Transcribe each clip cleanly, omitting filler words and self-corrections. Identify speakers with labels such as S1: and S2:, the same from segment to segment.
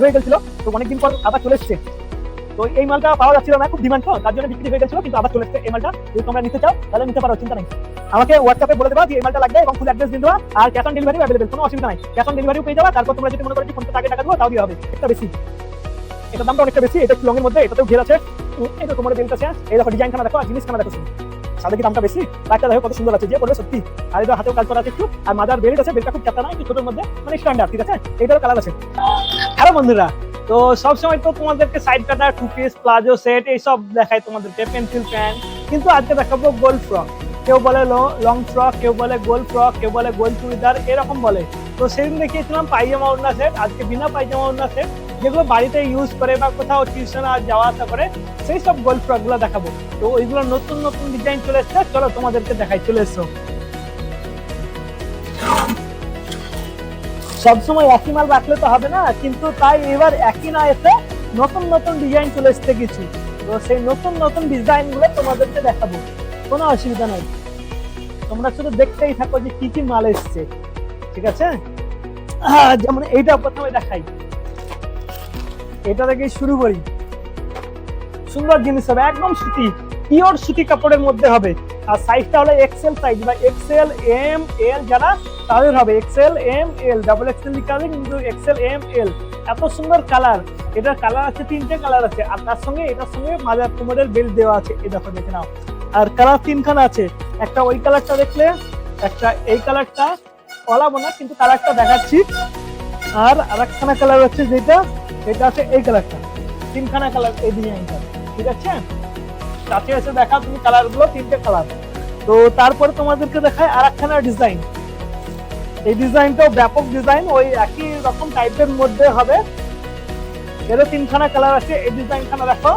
S1: হয়ে গেছিল, তো অনেকদিন পর আবার চলে এসছে। তো এই মালটা পাওয়া যাচ্ছিল না, খুব ডিমান্ড, তো তার জন্য বিক্রি হয়ে গেছিল, কিন্তু আবার চলে এসছে এই মালটা। যদি তোমরা নিতে চাও তাহলে নিতে পারো, চিন্তা নাই। আমাকে হোয়াটসঅ্যাপে বলে দেবা যে এই মালটা লাগবে এবং ফুল অ্যাড্রেস দিয়ে দেওয়া, আর ক্যাশ অন ডেলিভারি অ্যাভেলেবল, কোনো অসুবিধা নাই। ক্যাশ অন ডেলিভারিও পেয়ে যাওয়া। তারপর তোমরা যদি মনে করো যে ফোন থেকে টাকা দেবো, তাও দিয়ে হবে। এটা বেশি, এটার দামটা অনেকটা বেশি। এটা একটু লং এর মধ্যে, এটাতেও ঘের আছে, এটা তোমার বেল্ট আছে। এই দেখো ডিজাইনখানা দেখো আর জিনিসখানা দেখো, সাদা কি দামটা বেশি, একটা দেখো কত সুন্দর আছে, যে পড়বে সত্যি। আর এটা হাতেও কাজ করা আছে একটু, আর মাদার বেল্ট আছে, বেল্টটা খুব চাপটা না, একটু ছোটোর মধ্যে, মানে স্ট্যান্ডার্ড, ঠিক আছে। এইটারও কালার আছে। হ্যালো বন্ধুরা, তো সবসময় তো তোমাদেরকে সাইড কাটা, টু পিস, প্লাজো সেট এইসব দেখায় তোমাদেরকে, পেন্সিল প্যান্ট, কিন্তু আজকে দেখাবো গোল ফ্রক। কেউ বলে লং ফ্রক, কেউ বলে গোল ফ্রক, কেউ বলে গোল চুড়িদার, এরকম বলে। তো সেদিন দেখিয়েছিলাম পায়জামা ওড়না সেট, আজকে বিনা পায়জামা ওড়না সেট, যেগুলো বাড়িতে ইউজ করে বা কোথাও টিউশন আর যাওয়া আসা করে, সেই সব গোল ফ্রক গুলো দেখাবো। তো ওইগুলো নতুন নতুন ডিজাইন চলে এসছে, চলো তোমাদেরকে দেখাই, চলে এসছো। সবসময় একই মাল রাখলে তো হবে না, কিন্তু তাই এবার একই না এসে নতুন নতুন ডিজাইন চলে এসছে কিছু। তো সেই নতুন নতুন ডিজাইন গুলো তোমাদেরকে দেখাবো, কোনো অসুবিধা নাই। তোমরা শুধু দেখতেই থাকো যে কি কি মাল এসছে, ঠিক আছে। যেমন এইটা প্রথমে দেখাই, এটা থেকে শুরু করি। সুন্দর জিনিস হবে, একদম সুতি, পিওর সুতি কাপড়ের মধ্যে হবে। আর সাইজটা হলো এক্সেল সাইজ বা এক্সেল এম এল, যারা তাদের হবে XL M L, double XL লিখা আছে কিন্তু এক্সেল এম এল। এত সুন্দর কালার, এটার কালার আছে, 3টে কালার আছে, আর তার সঙ্গে এটার সঙ্গে মাজার কোমরের বেল্ট দেওয়া আছে, এই দেখো দেখে নাও। আর কালার 3খানা আছে, একটা ওই কালারটা দেখলে, একটা এই কালারটা অলাবো না, কিন্তু কালারটা দেখাচ্ছি। আর আরেকখানা কালার আছে যেটা, এটা আছে এই কালারটা, 3খানা কালার এই ডিজাইনটা, ঠিক আছে। কাছে এসে দেখা তুমি কালার গুলো, 3টে কালার। তো তারপরে তোমাদেরকে দেখায় আর একখানা ডিজাইন। এই ডিজাইনটাও ব্যাপক ডিজাইন, ওই একই রকম টাইপের মধ্যে হবে, এরও 3খানা কালার আছে। এই ডিজাইনখানা দেখো,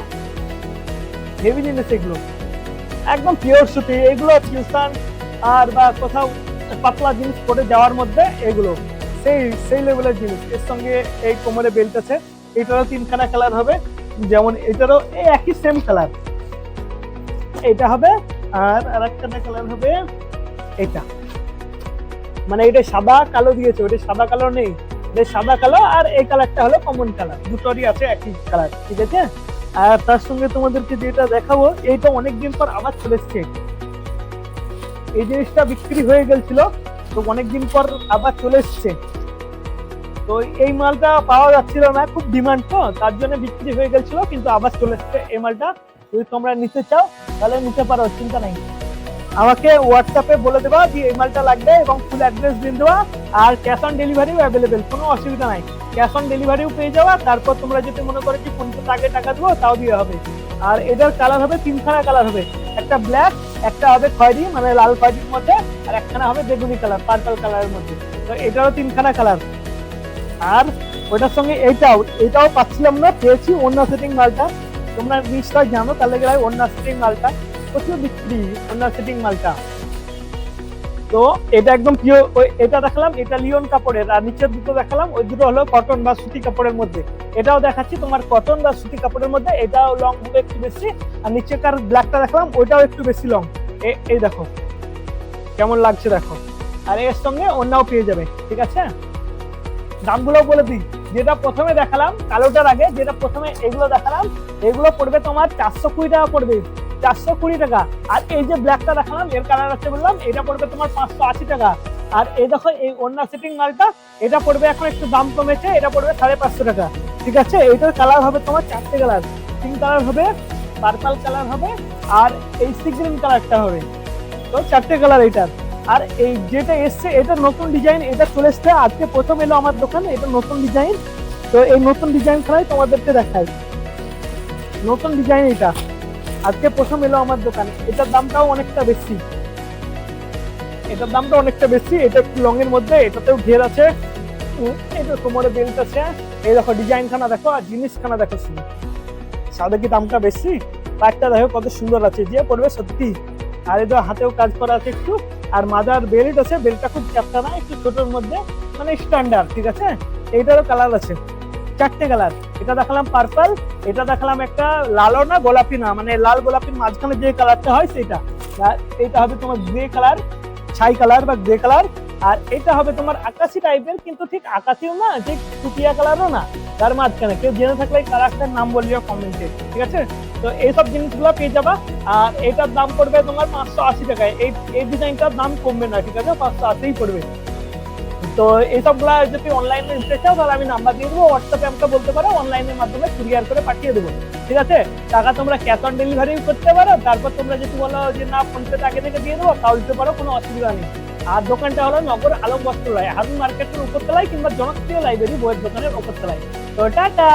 S1: হেভি জিনিস এগুলো, একদম পিওর সুতি। এগুলো টিউশন আর বা কোথাও পাতলা জিনিস পরে যাওয়ার মধ্যে, এগুলো সেই লেভেলের জিনিস। এর সঙ্গে এই কোমরে বেল্ট আছে, এটারও 3খানা কালার হবে, যেমন এটারও এই একই সেম কালার এটা হবে। আর আরেকটা কালার হবে এটা, মানে এটা সাদা কালো দিয়েছে, ওটা সাদা কালো নেই, এটা সাদা কালো, আর এই কালারটা হলো কমন কালার, দুটোরই আছে একই কালার, ঠিক আছে। আর তার সঙ্গে তোমাদেরকে যেটা দেখাবো, এইটা অনেকদিন পর আবার চলে এসছে। এই জিনিসটা বিক্রি হয়ে গেছিল, তো অনেকদিন পর আবার চলে এসছে। তো এই মালটা পাওয়া যাচ্ছিল না, খুব ডিমান্ড, তো তার জন্য বিক্রি হয়ে গেছিল, কিন্তু আবার চলে এসছে এই মালটা। যদি তোমরা নিতে চাও তাহলে নিতে পারো, চিন্তা নাই। আমাকে হোয়াটসঅ্যাপে বলে দেবা যে এই মালটা লাগবে এবং ফুল অ্যাড্রেস দিয়ে দেওয়া, আর ক্যাশ অন ডেলিভারিও অ্যাভেলেবেল, কোনো অসুবিধা নাই। ক্যাশ অন ডেলিভারিও পেয়ে যাওয়া। তারপর তোমরা যদি মনে করো যে ফোন থেকে আগে টাকা দেবো, তাও দিয়ে হবে। আর এটার কালার হবে 3খানা কালার হবে, একটা ব্ল্যাক, একটা হবে খয়েরি মানে লাল খয়েরির মধ্যে, আর একখানা হবে বেগুনি কালার, পার্পল কালারের মধ্যে। তো এটারও 3খানা কালার। আর ওটার সঙ্গে এইটাও পাচ্ছিলাম না, পেয়েছি ওড়না সেটিং মালটা। তোমরা নিশ্চয় জানো, তাহলে গেলে ওড়না সেটিং মালটা প্রচুর বিক্রি, ওড়না সেটিং মালটা। তো এটা একদম পিওর, এটা দেখালাম, এটা লিওন কাপড়ের। আর নিচের দুটো দেখালাম, ওই দুটো হলো কটন বা সুতি কাপড়ের মধ্যে। এটাও দেখাচ্ছি তোমার কটন বা সুতি কাপড়ের মধ্যে, এটাও লং হবে একটু বেশি। আর নিচেকার ব্ল্যাকটা দেখালাম, ওইটাও একটু বেশি লং। এই দেখো কেমন লাগছে দেখো। আর এর সঙ্গে ওড়নাও পেয়ে যাবে, ঠিক আছে। দামগুলো বলে দিই, যেটা প্রথমে দেখালাম কালোটার আগে, যেটা প্রথমে এগুলো দেখালাম, এগুলো পড়বে তোমার 420 টাকা পড়বে, 420 টাকা। আর এই যে ব্ল্যাকটা দেখালাম, এর কালার আছে বললাম, এটা পড়বে তোমার 580 টাকা। আর এই দেখো এই ওড়না সেটিং মালটা, এটা পড়বে এখন একটু দাম কমেছে, এটা পড়বে 550 টাকা, ঠিক আছে। এইটার কালার হবে তোমার 4টে কালার, পিঙ্ক কালার হবে, পার্পল কালার হবে, আর এই সি গ্রিন কালারটা হবে। তো 4টে কালার এইটার। আর এই যেটা এসছে, এটা নতুন ডিজাইন, এটা চলে এসছে আজকে প্রথম এলো আমার দোকানে, এটা নতুন ডিজাইন। তো এই নতুন ডিজাইন খেলাই তোমাদেরকে দেখাই, নতুন ডিজাইন এটা আজকে প্রথম এলো আমার দোকানে। এটার দামটাও অনেকটা বেশি, এটার দামটা অনেকটা বেশি। এটা একটু লং এর মধ্যে, এটাতেও ঘের আছে, এটা কোমরে বেল্ট আছে। এই দেখো ডিজাইনখানা দেখো, আর জিনিসখানা দেখো, শুধু সাদা কি দামটা বেশি, পাটটা দেখো কত সুন্দর আছে, যে পড়বে সত্যি। আর এটা হাতেও কাজ করা আছে একটু, আর মাদার বেল্ট আছে, বেল্টটা খুব চাপটা না, একটু ছোটোর মধ্যে, মানে স্ট্যান্ডার্ড, ঠিক আছে। এইটারও কালার আছে, 4টে কালার। এটা দেখালাম পার্পল, এটা দেখালাম একটা লালও না গোলাপি না, মানে লাল গোলাপির মাঝখানে যে কালারটা হয় সেটা। এইটা হবে তোমার গ্রে কালার, ছাই কালার বা গ্রে কালার। আর এটা হবে তোমার আকাশি টাইপের, কিন্তু ঠিক আকাশিও না, ঠিক ফুটিয়া কালারও না, তার মাঝখানে কেউ জেনে থাকলে কারাকটার নাম বলিও কমেন্টে, ঠিক আছে? তো এইসব জিনিসগুলো পেয়ে যাবা। আর এটার দাম পড়বে তোমার 580 টাকায়। এই ডিজাইনটার দাম কমবে না, ঠিক আছে? 580 পড়বে। তো এইসবগুলা যদি অনলাইনে নিতে চাও তাহলে আমি নাম্বার দিয়ে দেবো, হোয়াটসঅ্যাপে আমাকে বলতে পারো, অনলাইনের মাধ্যমে কুরিয়ার করে পাঠিয়ে দেবো, ঠিক আছে? টাকা তোমরা ক্যাশ অন ডেলিভারি করতে পারো। তারপর তোমরা যদি বলো যে না ফোন পে আগে থেকে দিয়ে দেবো, তাও দিতে পারো, কোনো অসুবিধা নেই। আর দোকানটা হলো নগর আলম বস্ত্রালয়, হারুন মার্কেটের উপরতলায় কিংবা জনপ্রিয় লাইব্রেরি বইয়ের দোকানের উপরতলায়। তো টাটা।